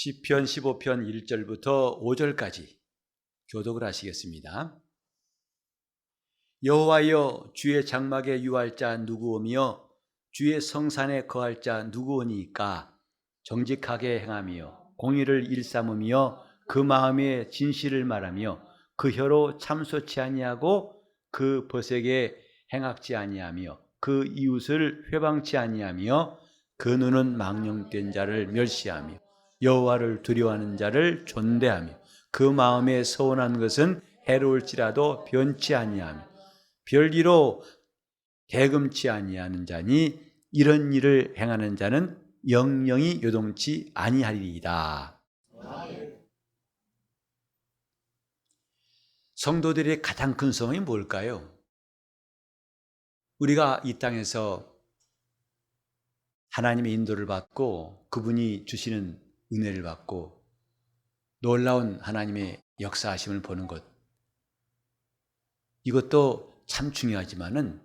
시편 15편 1절부터 5절까지 교독을 하시겠습니다. 여호와여, 주의 장막에 유할 자 누구오며 주의 성산에 거할 자 누구오니까? 정직하게 행하며 공의를 일삼으며 그 마음에 진실을 말하며 그 혀로 참소치 아니하고 그 벗에게 행악지 아니하며 그 이웃을 회방치 아니하며 그 눈은 망령된 자를 멸시하며 여호와를 두려워하는 자를 존대하며 그 마음에 서운한 것은 해로울지라도 변치 아니하며 별리로 대금치 아니하는 자니 이런 일을 행하는 자는 영영이 요동치 아니하리이다. 성도들의 가장 큰 소망이 뭘까요? 우리가 이 땅에서 하나님의 인도를 받고 그분이 주시는 은혜를 받고 놀라운 하나님의 역사하심을 보는 것, 이것도 참 중요하지만은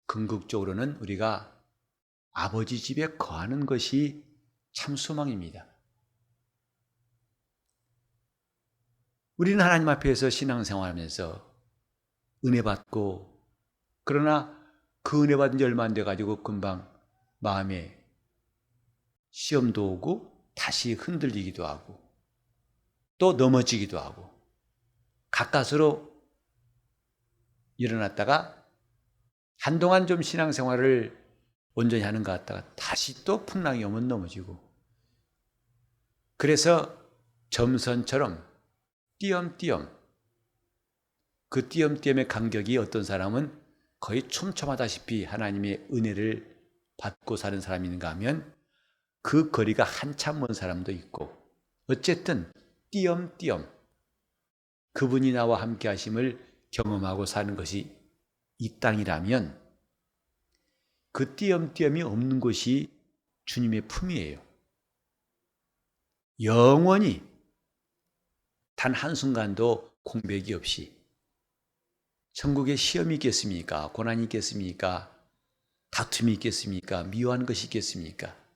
궁극적으로는 우리가 아버지 집에 거하는 것이 참 소망입니다. 우리는 하나님 앞에서 신앙생활하면서 은혜 받고, 그러나 그 은혜 받은 지 얼마 안 돼가지고 금방 마음에 시험도 오고 다시 흔들리기도 하고 또 넘어지기도 하고 가까스로 일어났다가 한동안 좀 신앙생활을 온전히 하는 것 같다가 다시 또 풍랑이 오면 넘어지고, 그래서 점선처럼 띄엄띄엄, 그 띄엄띄엄의 간격이 어떤 사람은 거의 촘촘하다시피 하나님의 은혜를 받고 사는 사람이 있는가 하면 그 거리가 한참 먼 사람도 있고, 어쨌든 띄엄띄엄 그분이 나와 함께 하심을 경험하고 사는 것이 이 땅이라면 그 띄엄띄엄이 없는 곳이 주님의 품이에요. 영원히 단 한순간도 공백이 없이 천국에 시험이 있겠습니까? 고난이 있겠습니까? 다툼이 있겠습니까? 미워하는 것이 있겠습니까?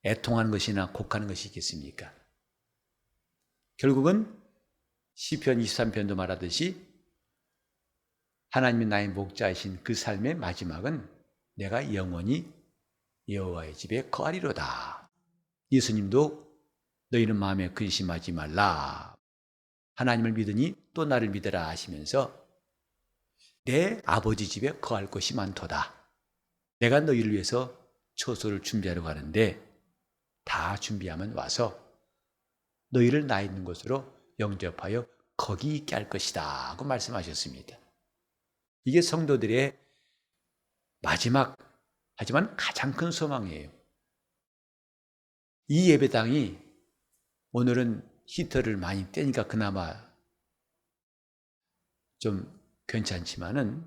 애통하는 것이나 곡하는 것이 있겠습니까? 결국은 시편 23편도 말하듯이 하나님이 나의 목자이신 그 삶의 마지막은 내가 영원히 여호와의 집에 거하리로다. 예수님도 너희는 마음에 근심하지 말라. 하나님을 믿으니 또 나를 믿으라 하시면서 내 아버지 집에 거할 곳이 많도다. 내가 너희를 위해서 처소를 준비하러 가는데 다 준비하면 와서 너희를 나 있는 곳으로 영접하여 거기 있게 할 것이다 하고 말씀하셨습니다. 이게 성도들의 마지막 하지만 가장 큰 소망이에요. 이 예배당이 오늘은 히터를 많이 떼니까 그나마 좀 괜찮지만은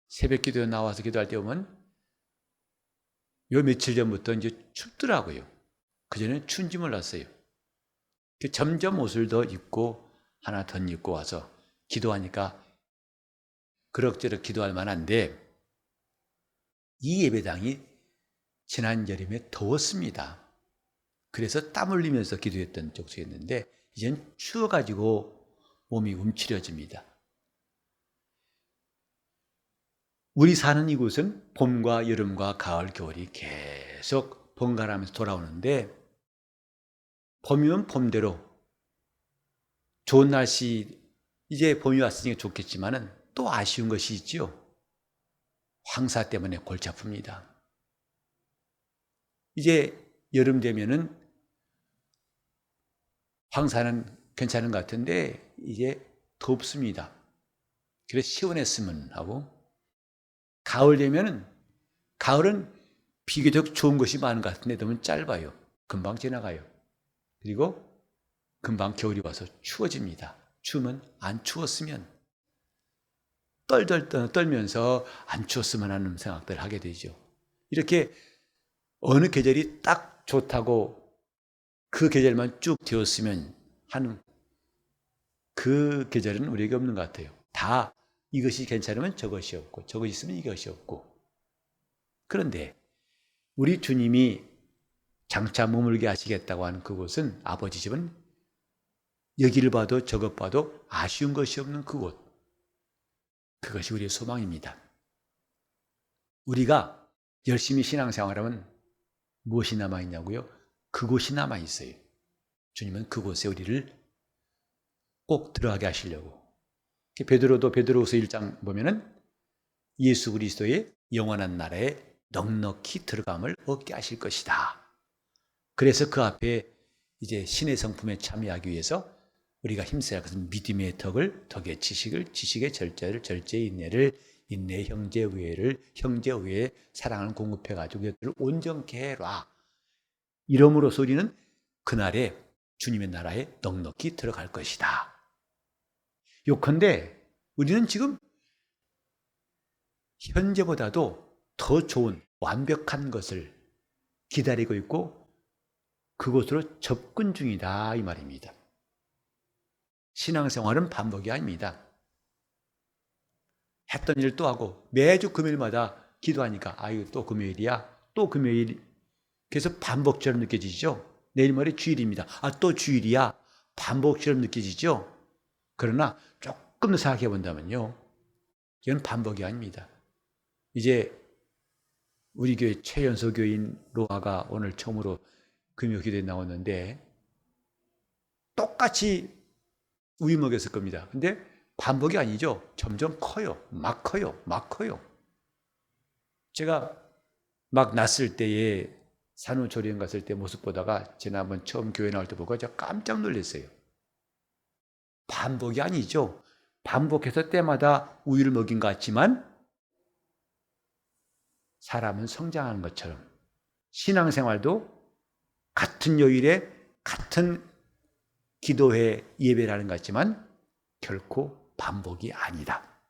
새벽 기도에 나와서 기도할 때 보면 요 며칠 전부터 이제 춥더라고요. 그전에는 추운지 몰랐어요. 점점 옷을 더 입고 하나 더 입고 와서 기도하니까 그럭저럭 기도할 만한데, 이 예배당이 지난 여름에 더웠습니다. 그래서 땀 흘리면서 기도했던 적수였는데 이젠 추워가지고 몸이 움츠려집니다. 우리 사는 이곳은 봄과 여름과 가을, 겨울이 계속 번갈아가면서 돌아오는데, 봄이면 봄대로 좋은 날씨, 이제 봄이 왔으니까 좋겠지만은 또 아쉬운 것이 있죠. 황사 때문에 골치 아픕니다. 이제 여름 되면은 황사는 괜찮은 것 같은데 이제 덥습니다. 그래서 시원했으면 하고, 가을 되면은 가을은 비교적 좋은 것이 많은 것 같은데 너무 짧아요. 금방 지나가요. 그리고 금방 겨울이 와서 추워집니다. 추우면 안 추웠으면 떨면서 안 추웠으면 하는 생각들을 하게 되죠. 이렇게 어느 계절이 딱 좋다고 그 계절만 쭉 되었으면 하는 그 계절은 우리에게 없는 것 같아요. 다 이것이 괜찮으면 저것이 없고 저것이 있으면 이것이 없고. 그런데 우리 주님이 장차 머물게 하시겠다고 하는 그곳은, 아버지 집은 여기를 봐도 저것 봐도 아쉬운 것이 없는 그곳, 그것이 우리의 소망입니다. 우리가 열심히 신앙생활하면 무엇이 남아있냐고요? 그곳이 남아있어요. 주님은 그곳에 우리를 꼭 들어가게 하시려고. 베드로도 베드로후서 1장 보면은 예수 그리스도의 영원한 나라에 넉넉히 들어감을 얻게 하실 것이다. 그래서 그 앞에 이제 신의 성품에 참여하기 위해서 우리가 힘써야 할 것은 믿음의 덕의 지식을, 지식의 절제를, 절제의 인내를, 인내의 형제의회를, 형제의회에 사랑을 공급해가지고 이것들을 온전케 해라. 이러므로써 우리는 그날에 주님의 나라에 넉넉히 들어갈 것이다. 요컨대 우리는 지금 현재보다도 더 좋은 완벽한 것을 기다리고 있고 그곳으로 접근 중이다, 이 말입니다. 신앙생활은 반복이 아닙니다. 했던 일을 또 하고 매주 금요일마다 기도하니까 아유 또 금요일이야, 또 금요일. 그래서 반복처럼 느껴지죠. 내일 모레 주일입니다. 아, 또 주일이야. 반복처럼 느껴지죠. 그러나 조금 더 생각해 본다면요, 이건 반복이 아닙니다. 이제 우리 교회 최연소 교인 로아가 오늘 처음으로 금요 기도에 나왔는데 똑같이 우유 먹였을 겁니다. 근데 반복이 아니죠. 점점 커요. 막 커요. 막 커요. 제가 막 났을 때에 산후조리원 갔을 때 모습 보다가 지난번 처음 교회 나올 때 보고 제가 깜짝 놀랐어요. 반복이 아니죠. 반복해서 때마다 우유를 먹인 것 같지만 사람은 성장하는 것처럼 신앙생활도 같은 요일에 같은 기도회 예배를 하는 것 같지만 결코 반복이 아니다.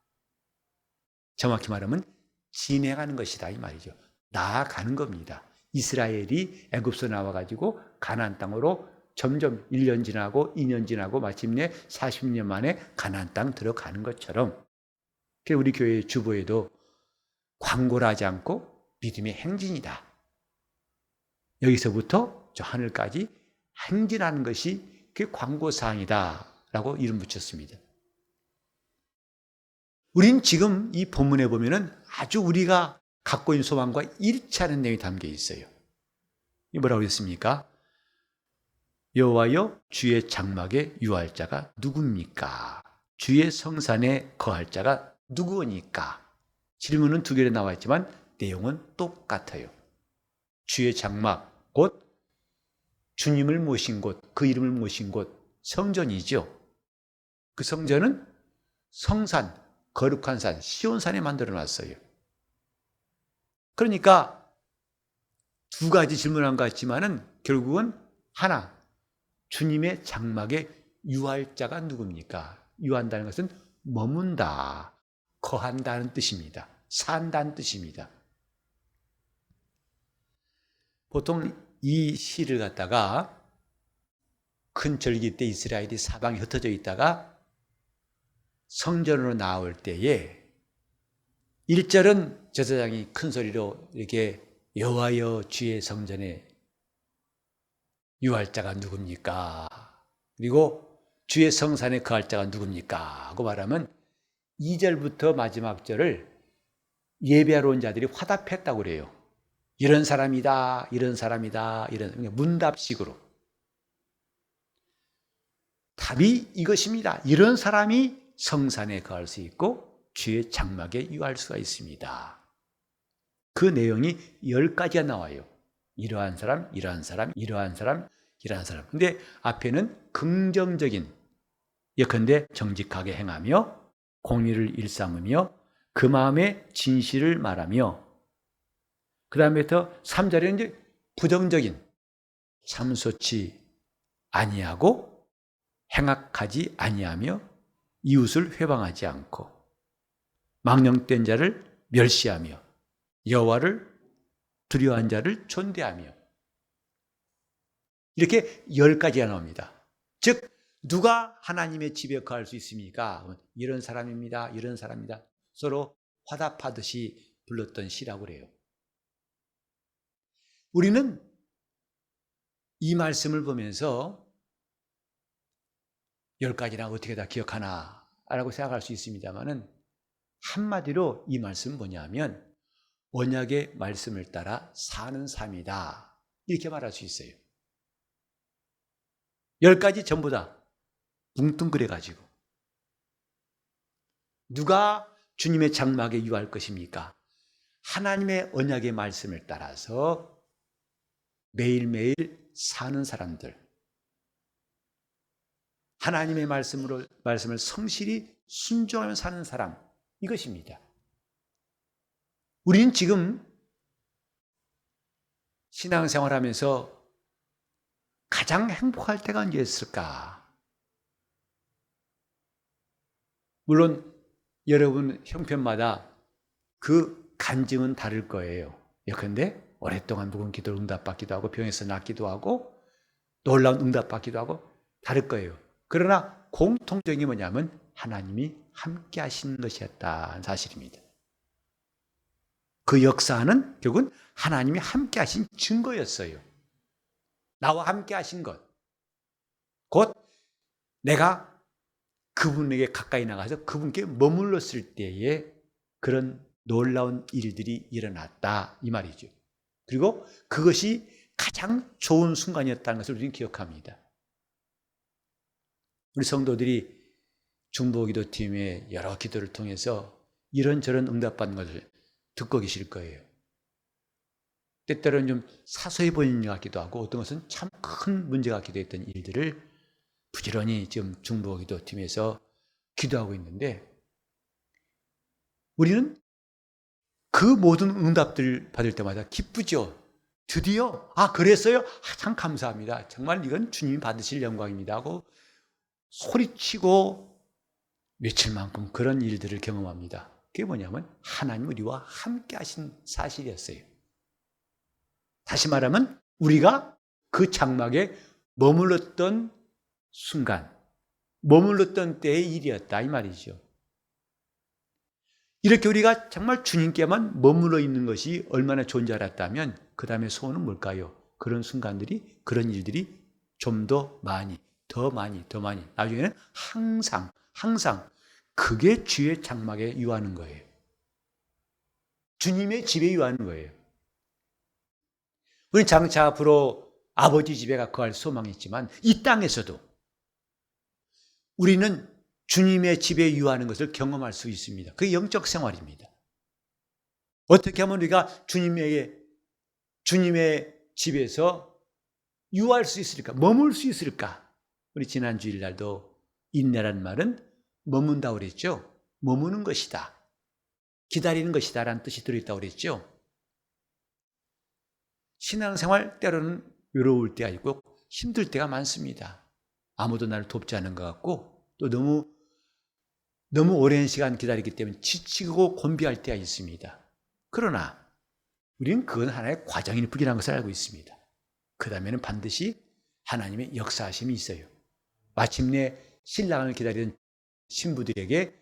정확히 말하면 진행하는 것이다, 이 말이죠. 나아가는 겁니다. 이스라엘이 애굽에서 나와가지고 가나안 땅으로 점점 1년 지나고 2년 지나고 마침내 40년 만에 가나안 땅 들어가는 것처럼 우리 교회 주보에도 광고를 하지 않고 믿음의 행진이다. 여기서부터 저 하늘까지 행진하는 것이 그게 광고사항이다 라고 이름 붙였습니다. 우린 지금 이 본문에 보면은 아주 우리가 갖고 있는 소망과 일치하는 내용이 담겨 있어요. 이 뭐라고 했습니까? 여호와여, 주의 장막에 유할 자가 누굽니까? 주의 성산에 거할 자가 누구니까? 질문은 두 개로 나와 있지만 내용은 똑같아요. 주의 장막, 곧 주님을 모신 곳, 그 이름을 모신 곳, 성전이죠. 그 성전은 성산, 거룩한 산, 시온산에 만들어 놨어요. 그러니까 두 가지 질문한 것 같지만은 결국은 하나, 주님의 장막에 유할 자가 누굽니까? 유한다는 것은 머문다, 거한다는 뜻입니다. 산다는 뜻입니다. 보통 이 시를 갖다가 큰 절기 때 이스라엘이 사방에 흩어져 있다가 성전으로 나올 때에 1절은 제사장이 큰 소리로 이렇게 여호와여, 주의 성전에 유할 자가 누굽니까? 그리고 주의 성산에 거할 자가 누굽니까? 하고 말하면 2절부터 마지막 절을 예배하러 온 자들이 화답했다고 그래요. 이런 사람이다, 이런 사람이다, 이런 문답식으로. 답이 이것입니다. 이런 사람이 성산에 거할 수 있고 주의 장막에 유할 수가 있습니다. 그 내용이 10가지가 나와요. 이러한 사람, 이러한 사람, 이러한 사람, 이러한 사람. 근데 앞에는 긍정적인, 예컨대 정직하게 행하며 공의를 일삼으며 그 마음에 진실을 말하며, 그 다음에부터 3절에는 이제 부정적인, 참소치 아니하고 행악하지 아니하며 이웃을 회방하지 않고 망령된 자를 멸시하며 여호와를 두려워한 자를 존대하며, 이렇게 10가지가 나옵니다. 즉 누가 하나님의 집에 거할 수 있습니까? 이런 사람입니다. 이런 사람입니다. 서로 화답하듯이 불렀던 시라고 그래요. 우리는 이 말씀을 보면서 10가지나 어떻게 다 기억하나 라고 생각할 수 있습니다만은 한마디로 이 말씀은 뭐냐면 언약의 말씀을 따라 사는 삶이다. 이렇게 말할 수 있어요. 10가지 전부 다 뭉뚱그려가지고 누가 주님의 장막에 유할 것입니까? 하나님의 언약의 말씀을 따라서 매일매일 사는 사람들, 하나님의 말씀을 성실히 순종하며 사는 사람, 이것입니다. 우리는 지금 신앙생활하면서 가장 행복할 때가 언제였을까? 물론 여러분 형편마다 그 간증은 다를 거예요. 예컨대 오랫동안 묵은 기도를 응답받기도 하고 병에서 낫기도 하고 놀라운 응답받기도 하고 다를 거예요. 그러나 공통적인 게 뭐냐면 하나님이 함께 하신 것이었다는 사실입니다. 그 역사는 결국은 하나님이 함께 하신 증거였어요. 나와 함께 하신 것. 곧 내가 그분에게 가까이 나가서 그분께 머물렀을 때에 그런 놀라운 일들이 일어났다 이 말이죠. 그리고 그것이 가장 좋은 순간이었다는 것을 우리는 기억합니다. 우리 성도들이 중보기도팀의 여러 기도를 통해서 이런저런 응답받는 것을 듣고 계실 거예요. 때때로는 좀 사소해 보이는 것 같기도 하고 어떤 것은 참 큰 문제 같기도 했던 일들을 부지런히 지금 중보기도팀에서 기도하고 있는데 우리는 그 모든 응답들 받을 때마다 기쁘죠. 드디어 그랬어요? 참 감사합니다. 정말 이건 주님이 받으실 영광입니다 하고 소리치고 외칠 만큼 그런 일들을 경험합니다. 그게 뭐냐면 하나님 우리와 함께 하신 사실이었어요. 다시 말하면 우리가 그 장막에 머물렀던 순간, 머물렀던 때의 일이었다 이 말이죠. 이렇게 우리가 정말 주님께만 머물러 있는 것이 얼마나 좋은 줄 알았다면 그 다음에 소원은 뭘까요? 그런 순간들이, 그런 일들이 좀 더 많이 나중에는 항상 그게 주의 장막에 유하는 거예요. 주님의 집에 유하는 거예요. 우리는 장차 앞으로 아버지 집에 거할 소망이 있지만 이 땅에서도 우리는 주님의 집에 유하는 것을 경험할 수 있습니다. 그게 영적 생활입니다. 어떻게 하면 우리가 주님의 집에서 유할 수 있을까? 머물 수 있을까? 우리 지난 주일날도 인내란 말은 머문다고 그랬죠. 머무는 것이다. 기다리는 것이다 라는 뜻이 들어있다고 그랬죠. 신앙생활 때로는 외로울 때가 있고 힘들 때가 많습니다. 아무도 나를 돕지 않은 것 같고 또 너무 오랜 시간 기다리기 때문에 지치고 곤비할 때가 있습니다. 그러나 우리는 그건 하나의 과정일 뿐이라는 것을 알고 있습니다. 그 다음에는 반드시 하나님의 역사하심이 있어요. 마침내 신랑을 기다리던 신부들에게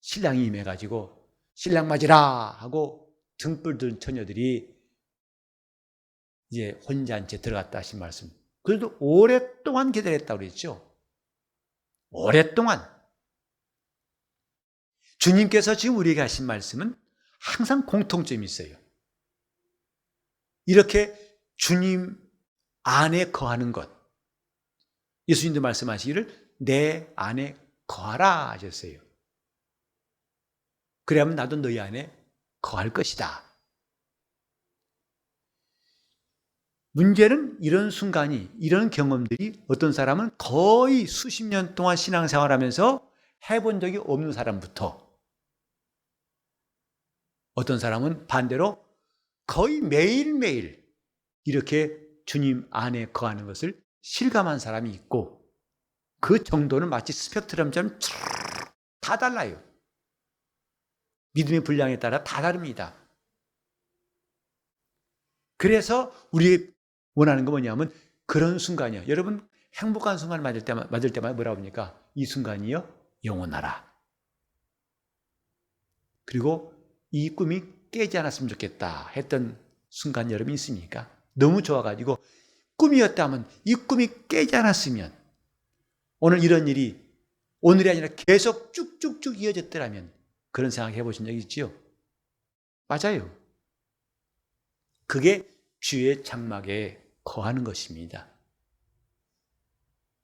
신랑이 임해가지고 신랑 맞으라 하고 등불 든 처녀들이 이제 혼잔치에 들어갔다 하신 말씀. 그래도 오랫동안 기다렸다고 그랬죠. 오랫동안. 주님께서 지금 우리에게 하신 말씀은 항상 공통점이 있어요. 이렇게 주님 안에 거하는 것. 예수님도 말씀하시기를 내 안에 거하라 하셨어요. 그래야만 나도 너희 안에 거할 것이다. 문제는 이런 순간이, 이런 경험들이 어떤 사람은 거의 수십 년 동안 신앙생활하면서 해본 적이 없는 사람부터 어떤 사람은 반대로 거의 매일매일 이렇게 주님 안에 거하는 것을 실감한 사람이 있고 그 정도는 마치 스펙트럼처럼 다 달라요. 믿음의 분량에 따라 다 다릅니다. 그래서 우리 원하는 건 뭐냐면 그런 순간이요. 여러분 행복한 순간을 맞을 때마다 뭐라고 합니까? 이 순간이요 영원하라. 그리고 이 꿈이 깨지 않았으면 좋겠다 했던 순간 여러분 있습니까? 너무 좋아가지고 꿈이었다면, 이 꿈이 깨지 않았으면, 오늘 이런 일이 오늘이 아니라 계속 쭉쭉쭉 이어졌더라면, 그런 생각 해보신 적 있지요? 맞아요. 그게 주의 장막에 거하는 것입니다.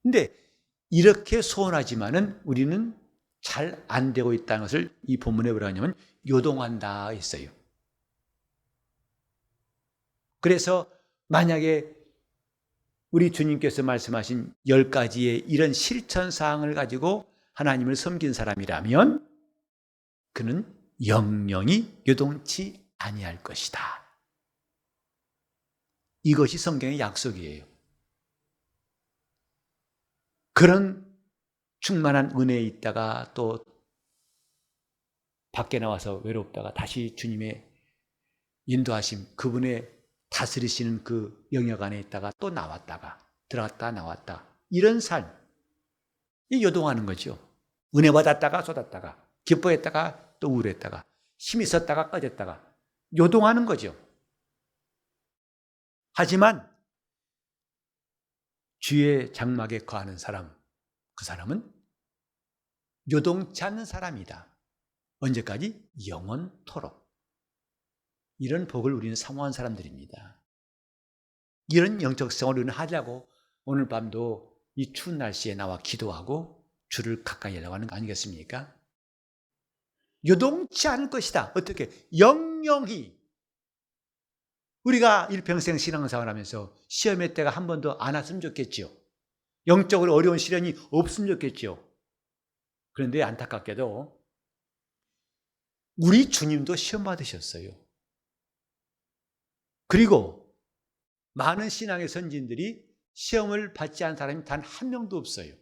근데 이렇게 소원하지만은 우리는 잘 안 되고 있다는 것을 이 본문에 뭐라 하냐면 요동한다 했어요. 그래서 만약에 우리 주님께서 말씀하신 10가지의 이런 실천사항을 가지고 하나님을 섬긴 사람이라면 그는 영영이 요동치 아니할 것이다. 이것이 성경의 약속이에요. 그런 충만한 은혜에 있다가 또 밖에 나와서 외롭다가 다시 주님의 인도하심, 그분의 다스리시는 그 영역 안에 있다가 또 나왔다가 들어갔다 나왔다, 이런 삶이 요동하는 거죠. 은혜 받았다가 쏟았다가, 기뻐했다가 또 우울했다가, 힘이 있었다가 꺼졌다가 요동하는 거죠. 하지만 주의 장막에 거하는 사람, 그 사람은 요동치 않는 사람이다. 언제까지? 영원토록. 이런 복을 우리는 사모한 사람들입니다. 이런 영적 생활을 우리는 하려고 오늘 밤도 이 추운 날씨에 나와 기도하고 주를 가까이 하려고 하는 거 아니겠습니까? 요동치 않을 것이다. 어떻게? 영영히. 우리가 일평생 신앙생활 하면서 시험의 때가 한 번도 안 왔으면 좋겠지요. 영적으로 어려운 시련이 없으면 좋겠지요. 그런데 안타깝게도 우리 주님도 시험 받으셨어요. 그리고 많은 신앙의 선진들이 시험을 받지 않은 사람이 단 한 명도 없어요.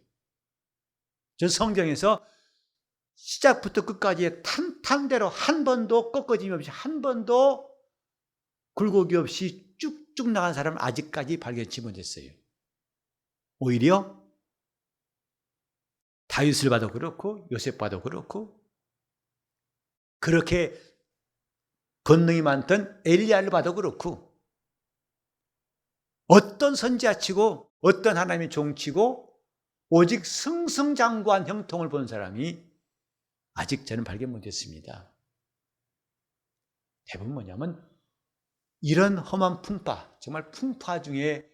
전 성경에서 시작부터 끝까지 탄탄대로 한 번도 꺾어짐 없이, 한 번도 굴곡이 없이 쭉쭉 나간 사람은 아직까지 발견치 못했어요. 오히려 다윗을 봐도 그렇고 요셉 봐도 그렇고 그렇게 권능이 많던 엘리야를 봐도 그렇고 어떤 선지자치고 어떤 하나님의 종치고 오직 승승장구한 형통을 본 사람이 아직 저는 발견 못했습니다. 대부분 뭐냐면 이런 험한 풍파, 정말 풍파 중에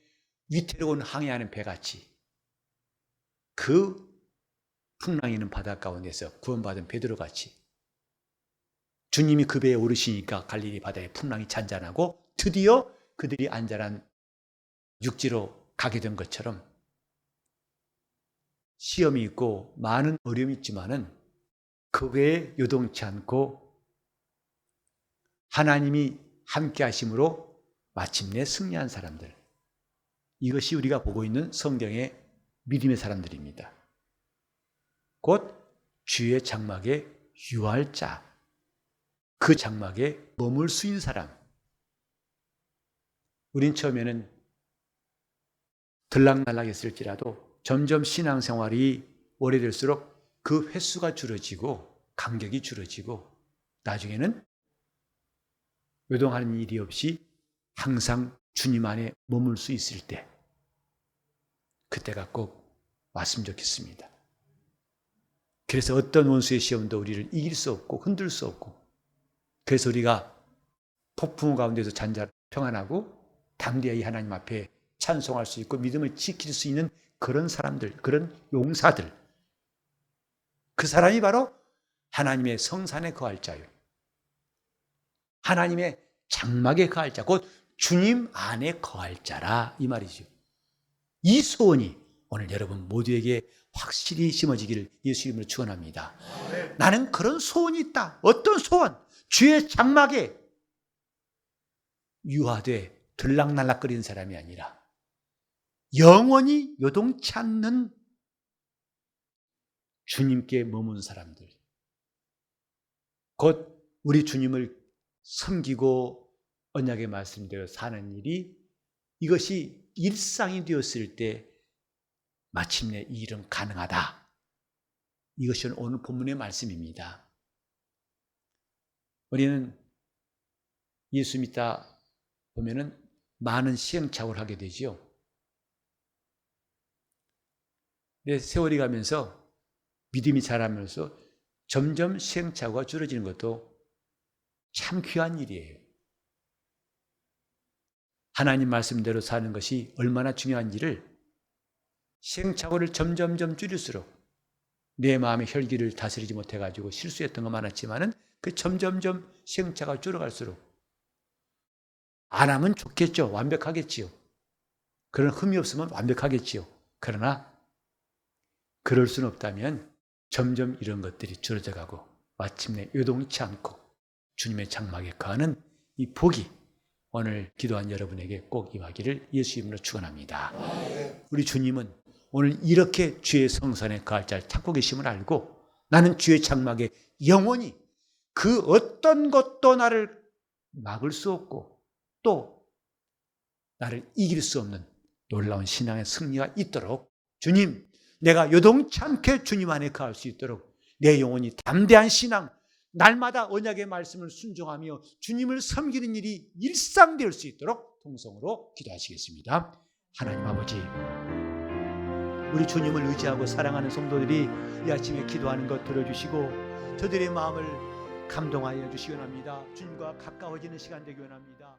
위태로운 항해하는 배같이 그 풍랑이 있는 바다 가운데서 구원받은 베드로같이 주님이 그 배에 오르시니까 갈릴리 바다의 풍랑이 잔잔하고 드디어 그들이 안전한 육지로 가게 된 것처럼 시험이 있고 많은 어려움이 있지만은 그거에 요동치 않고 하나님이 함께 하심으로 마침내 승리한 사람들, 이것이 우리가 보고 있는 성경의 믿음의 사람들입니다. 곧 주의 장막에 유할 자, 그 장막에 머물 수 있는 사람. 우린 처음에는 들락날락했을지라도 점점 신앙생활이 오래될수록 그 횟수가 줄어지고 간격이 줄어지고 나중에는 요동하는 일이 없이 항상 주님 안에 머물 수 있을 때, 그때가 꼭 왔으면 좋겠습니다. 그래서 어떤 원수의 시험도 우리를 이길 수 없고 흔들 수 없고, 그래서 우리가 폭풍 가운데서 잔잔 평안하고 담대히 하나님 앞에 찬송할 수 있고 믿음을 지킬 수 있는 그런 사람들, 그런 용사들, 그 사람이 바로 하나님의 성산에 거할 자요, 하나님의 장막에 거할 자, 곧 주님 안에 거할 자라, 이 말이죠. 이 소원이 오늘 여러분 모두에게 확실히 심어지기를 예수 이름으로 축원합니다. 나는 그런 소원이 있다. 어떤 소원? 주의 장막에 유하되 들락날락거리는 사람이 아니라 영원히 요동치 않는 주님께 머문 사람들, 곧 우리 주님을 섬기고 언약의 말씀대로 사는 일이, 이것이 일상이 되었을 때 마침내 이 일은 가능하다. 이것이 오늘 본문의 말씀입니다. 우리는 예수 믿다 보면은 많은 시행착오를 하게 되죠. 내 세월이 가면서 믿음이 자라면서 점점 시행착오가 줄어지는 것도 참 귀한 일이에요. 하나님 말씀대로 사는 것이 얼마나 중요한지를 시행착오를 점점점 줄일수록 내 마음의 혈기를 다스리지 못해가지고 실수했던 거 많았지만은 그 점점점 시행착오가 줄어갈수록 안 하면 좋겠죠. 완벽하겠지요. 그런 흠이 없으면 완벽하겠지요. 그러나 그럴 수는 없다면 점점 이런 것들이 줄어져 가고 마침내 요동치 않고 주님의 장막에 거하는 이 복이 오늘 기도한 여러분에게 꼭 임하기를 예수 이름으로 축원합니다. 우리 주님은 오늘 이렇게 주의 성산에 거할 자를 찾고 계심을 알고 나는 주의 장막에 영원히 그 어떤 것도 나를 막을 수 없고 또 나를 이길 수 없는 놀라운 신앙의 승리가 있도록 주님, 내가 요동치 않게 주님 안에 거할 수 있도록 내 영혼이 담대한 신앙, 날마다 언약의 말씀을 순종하며 주님을 섬기는 일이 일상될 수 있도록 통성으로 기도하시겠습니다. 하나님 아버지, 우리 주님을 의지하고 사랑하는 성도들이 이 아침에 기도하는 것 들어주시고 저들의 마음을 감동하여 주시기 원합니다. 주님과 가까워지는 시간 되기 원합니다.